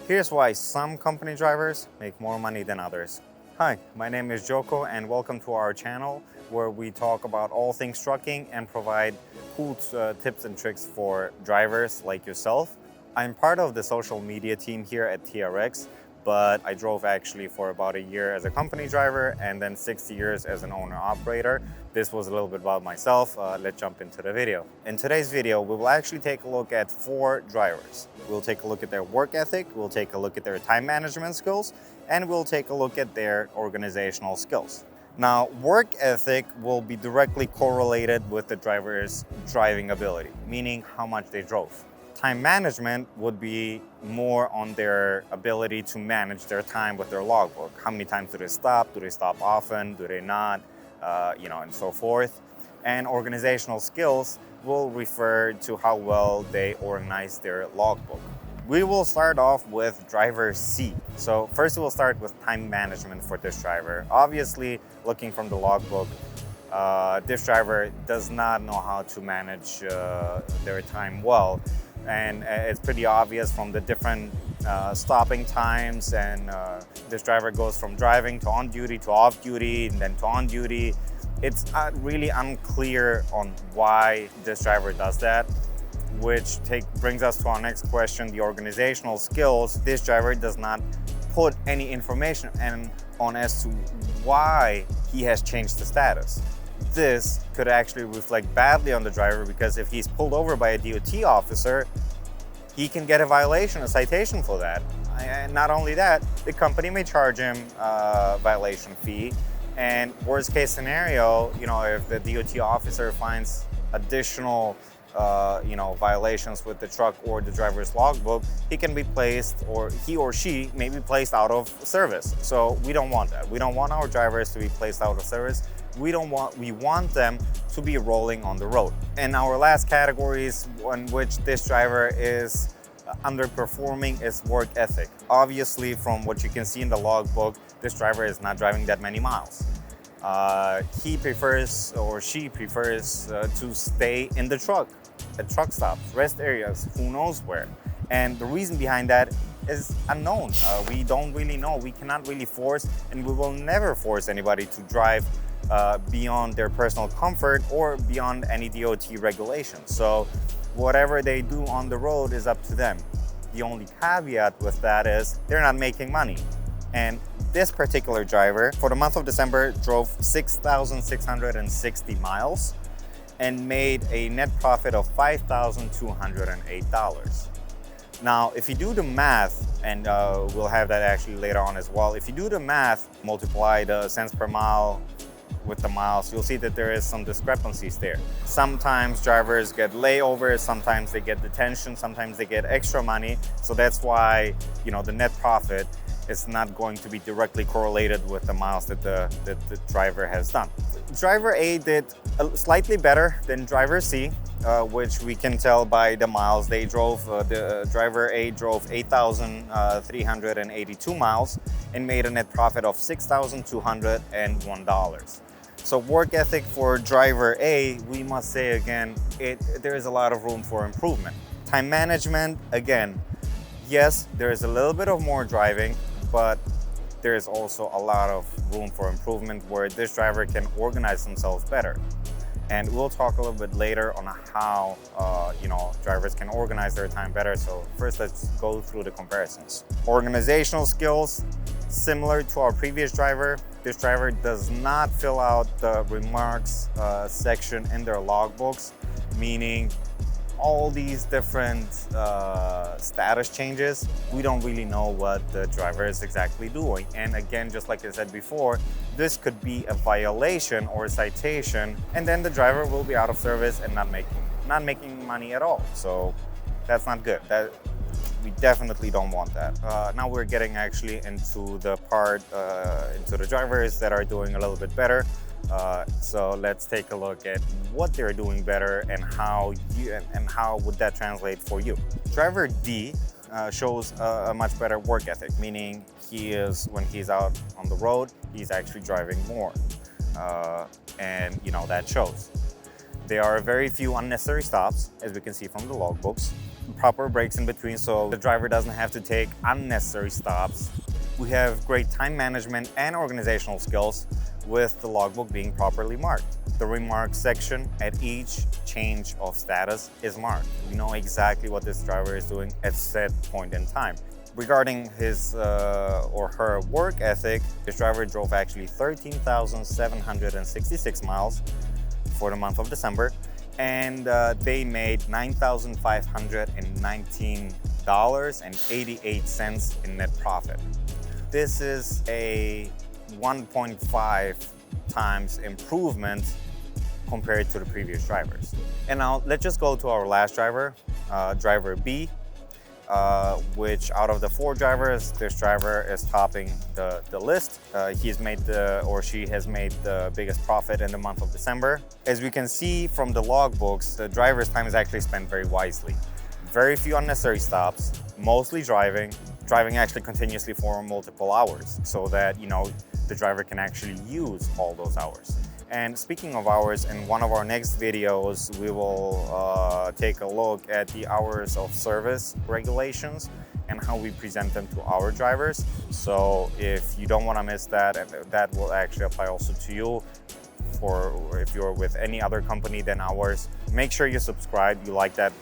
Here's why some company drivers make more money than others. Hi, my name is Joko and welcome to our channel where we talk about all things trucking and provide cool tips and tricks for drivers like yourself. I'm part of the social media team here at TRX, but I drove actually for about a year as a company driver and then 6 years as an owner-operator. This was a little bit about myself. Let's jump into the video. In today's video, we will actually take a look at 4 drivers. We'll take a look at their work ethic, we'll take a look at their time management skills, and we'll take a look at their organizational skills. Now, work ethic will be directly correlated with the driver's driving ability, meaning how much they drove. Time management would be more on their ability to manage their time with their logbook. How many times do they stop? Do they stop often? Do they not? And so forth. And organizational skills will refer to how well they organize their logbook. We will start off with driver C. So first we'll start with time management for this driver. Obviously, looking from the logbook, this driver does not know how to manage their time well. And it's pretty obvious from the different stopping times, and this driver goes from driving to on duty to off duty and then to on duty. It's really unclear on why this driver does that, which brings us to our next question, the organizational skills. This driver does not put any information on as to why he has changed the status. This could actually reflect badly on the driver, because if he's pulled over by a DOT officer, he can get a violation, a citation for that. And not only that, the company may charge him a violation fee. And worst case scenario, if the DOT officer finds additional violations with the truck or the driver's logbook, he can be placed, or he or she may be placed out of service. So we don't want that. We don't want our drivers to be placed out of service. We want them to be rolling on the road. And our last categories in which this driver is underperforming is work ethic. Obviously, from what you can see in the logbook, this driver is not driving that many miles. He prefers, or she prefers, to stay in the truck, at truck stops, rest areas, who knows where. And the reason behind that is unknown. We don't really know. We cannot really force, and we will never force anybody to drive beyond their personal comfort or beyond any DOT regulations. So whatever they do on the road is up to them. The only caveat with that is they're not making money. And this particular driver, for the month of December, drove 6,660 miles and made a net profit of $5,208. Now, if you do the math, and we'll have that actually later on as well, if you do the math, multiply the cents per mile with the miles, you'll see that there is some discrepancies there. Sometimes drivers get layovers, sometimes they get detention, sometimes they get extra money. So that's why, the net profit is not going to be directly correlated with the miles that the driver has done. Driver A did slightly better than driver C, which we can tell by the miles they drove. The driver A drove 8,382 miles and made a net profit of $6,201. So work ethic for driver A, we must say again, there is a lot of room for improvement. Time management, again, yes, there is a little bit of more driving, but there is also a lot of room for improvement where this driver can organize themselves better. And we'll talk a little bit later on how drivers can organize their time better. So first, let's go through the comparisons. Organizational skills, similar to our previous driver. This driver does not fill out the remarks section in their logbooks, meaning all these different status changes, we don't really know what the driver is exactly doing. And again, just like I said before, this could be a violation or a citation, and then the driver will be out of service and not making money at all. So that's not good. We definitely don't want that. Now we're getting actually into the into the drivers that are doing a little bit better. So let's take a look at what they're doing better and how would that translate for you. Driver D shows a much better work ethic, meaning when he's out on the road, he's actually driving more, and that shows. There are very few unnecessary stops, as we can see from the logbooks. proper breaks in between so the driver doesn't have to take unnecessary stops. We have great time management and organizational skills with the logbook being properly marked. The remarks section at each change of status is marked. We know exactly what this driver is doing at said point in time. Regarding his or her work ethic, this driver drove actually 13,766 miles for the month of December, and they made $9,519.88 in net profit. This is a 1.5 times improvement compared to the previous drivers. And now let's just go to our last driver, driver B, which out of the 4 drivers, this driver is topping the list. He's made she has made the biggest profit in the month of December. As we can see from the logbooks, the driver's time is actually spent very wisely. Very few unnecessary stops, mostly driving actually continuously for multiple hours so that, the driver can actually use all those hours. And speaking of hours, in one of our next videos, we will take a look at the hours of service regulations and how we present them to our drivers. So if you don't want to miss that, and that will actually apply also to you, or if you're with any other company than ours, make sure you subscribe, you like that,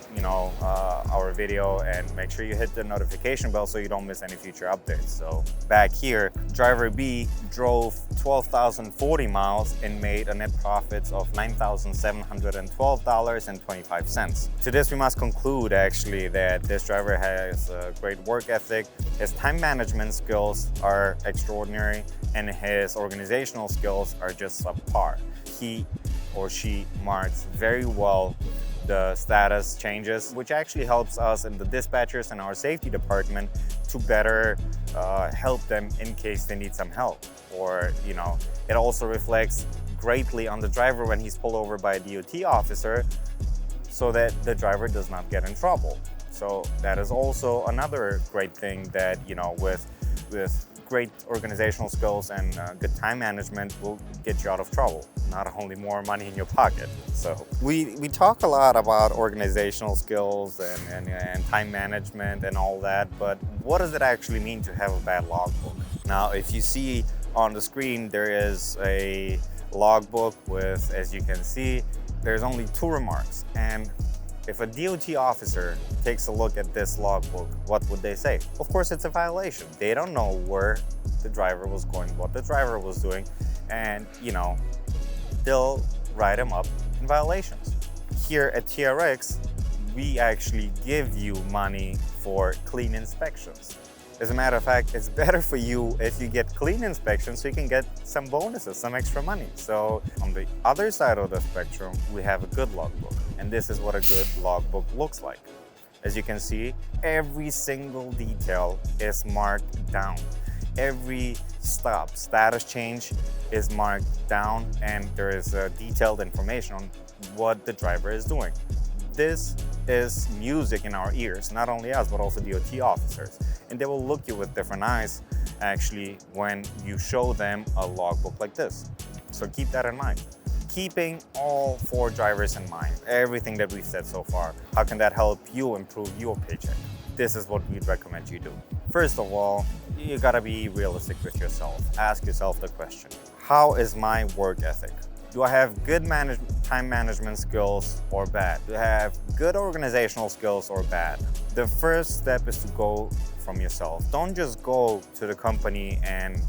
our video, and make sure you hit the notification bell so you don't miss any future updates. So back here, driver B drove 12,040 miles and made a net profit of $9,712.25. To this, we must conclude actually that this driver has a great work ethic, his time management skills are extraordinary, and his organizational skills are just subpar. He or she marks very well the status changes, which actually helps us in the dispatchers and our safety department to better help them in case they need some help. Or, it also reflects greatly on the driver when he's pulled over by a DOT officer so that the driver does not get in trouble. So that is also another great thing that, with great organizational skills and good time management will get you out of trouble, not only more money in your pocket. So we talk a lot about organizational skills and time management and all that, but what does it actually mean to have a bad logbook? Now, if you see on the screen, there is a logbook with, as you can see, there's only 2 remarks. And if a DOT officer takes a look at this logbook, what would they say? Of course, it's a violation. They don't know where the driver was going, what the driver was doing, and, they'll write him up in violations. Here at TRX, we actually give you money for clean inspections. As a matter of fact, it's better for you if you get clean inspections so you can get some bonuses, some extra money. So on the other side of the spectrum, we have a good logbook. And this is what a good logbook looks like. As you can see, every single detail is marked down. Every status change is marked down, and there is detailed information on what the driver is doing. This is music in our ears, not only us, but also DOT officers. And they will look you with different eyes, actually, when you show them a logbook like this. So keep that in mind. Keeping all 4 drivers in mind, everything that we've said so far, how can that help you improve your paycheck? This is what we'd recommend you do. First of all, you gotta be realistic with yourself. Ask yourself the question, how is my work ethic? Do I have good time management skills or bad? Do I have good organizational skills or bad? The first step is to go from yourself. Don't just go to the company and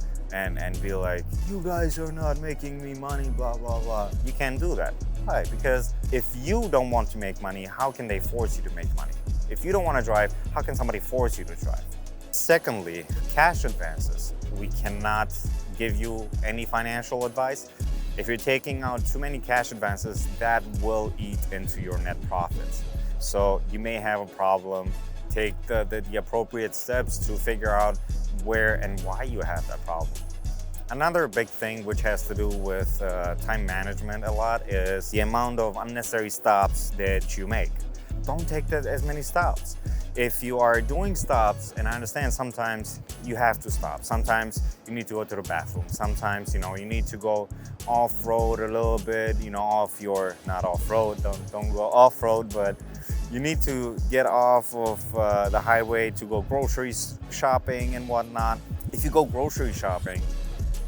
be like, you guys are not making me money, blah, blah, blah. You can't do that. Why? Because if you don't want to make money, how can they force you to make money? If you don't want to drive, how can somebody force you to drive? Secondly, cash advances. We cannot give you any financial advice. If you're taking out too many cash advances, that will eat into your net profits. So you may have a problem. Take the appropriate steps to figure out where and why you have that problem. Another big thing which has to do with time management a lot is the amount of unnecessary stops that you make. Don't take as many stops. If you are doing stops, and I understand sometimes you have to stop. Sometimes you need to go to the bathroom. Sometimes, you need to go off-road a little bit, not off-road, don't go off-road, but You need to get off of the highway to go groceries shopping and whatnot. If you go grocery shopping,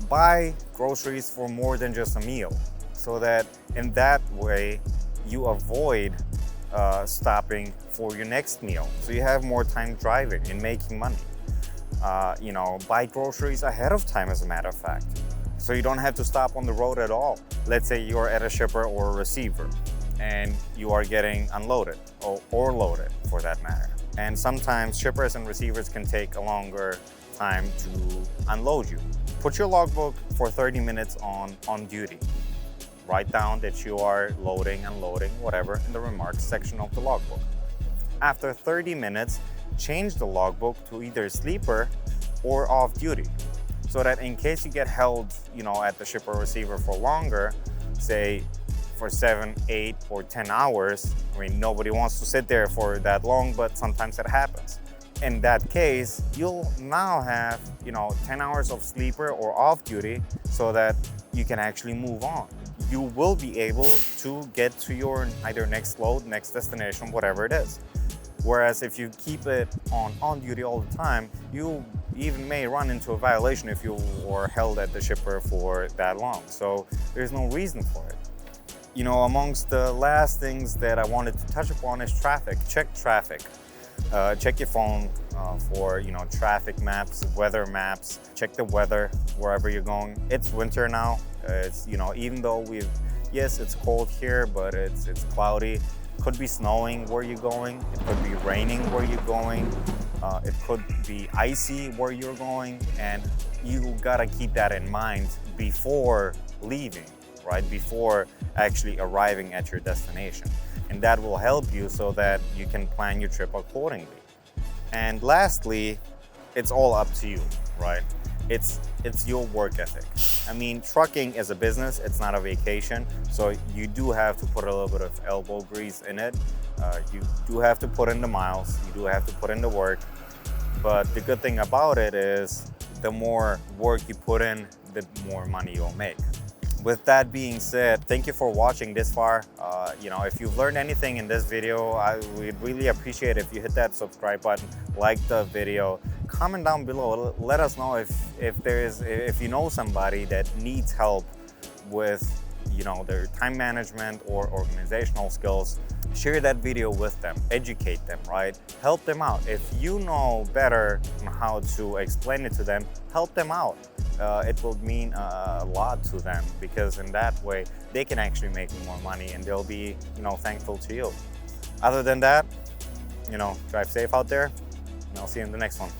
buy groceries for more than just a meal, so that in that way you avoid stopping for your next meal. So you have more time driving and making money. Buy groceries ahead of time, as a matter of fact, so you don't have to stop on the road at all. Let's say you are at a shipper or a receiver and you are getting unloaded or loaded for that matter. And sometimes shippers and receivers can take a longer time to unload you. Put your logbook for 30 minutes on duty. Write down that you are loading, unloading, whatever, in the remarks section of the logbook. After 30 minutes, change the logbook to either sleeper or off duty, so that in case you get held, at the shipper or receiver for longer, say for 7, 8, or 10 hours. I mean, nobody wants to sit there for that long, but sometimes it happens. In that case, you'll now have, 10 hours of sleeper or off duty, so that you can actually move on. You will be able to get to your either next load, next destination, whatever it is. Whereas if you keep it on duty all the time, you even may run into a violation if you were held at the shipper for that long. So there's no reason for it. Amongst the last things that I wanted to touch upon is traffic. Check traffic. Check your phone for traffic maps, weather maps. Check the weather wherever you're going. It's winter now. It's even though yes, it's cold here, but it's cloudy. Could be snowing where you're going. It could be raining where you're going. It could be icy where you're going, and you gotta keep that in mind before leaving, right? Before actually arriving at your destination. And that will help you so that you can plan your trip accordingly. And lastly, it's all up to you, right? It's your work ethic. I mean, trucking is a business, it's not a vacation, so you do have to put a little bit of elbow grease in it. You do have to put in the miles, you do have to put in the work, but the good thing about it is the more work you put in, the more money you'll make. With that being said, thank you for watching this far. If you've learned anything in this video, we'd really appreciate it if you hit that subscribe button, like the video, comment down below. Let us know if you know somebody that needs help with their time management or organizational skills. Share that video with them, educate them, right? Help them out. If you know better on how to explain it to them, help them out. It will mean a lot to them, because in that way they can actually make more money and they'll be thankful to you. Other than that, drive safe out there, and I'll see you in the next one.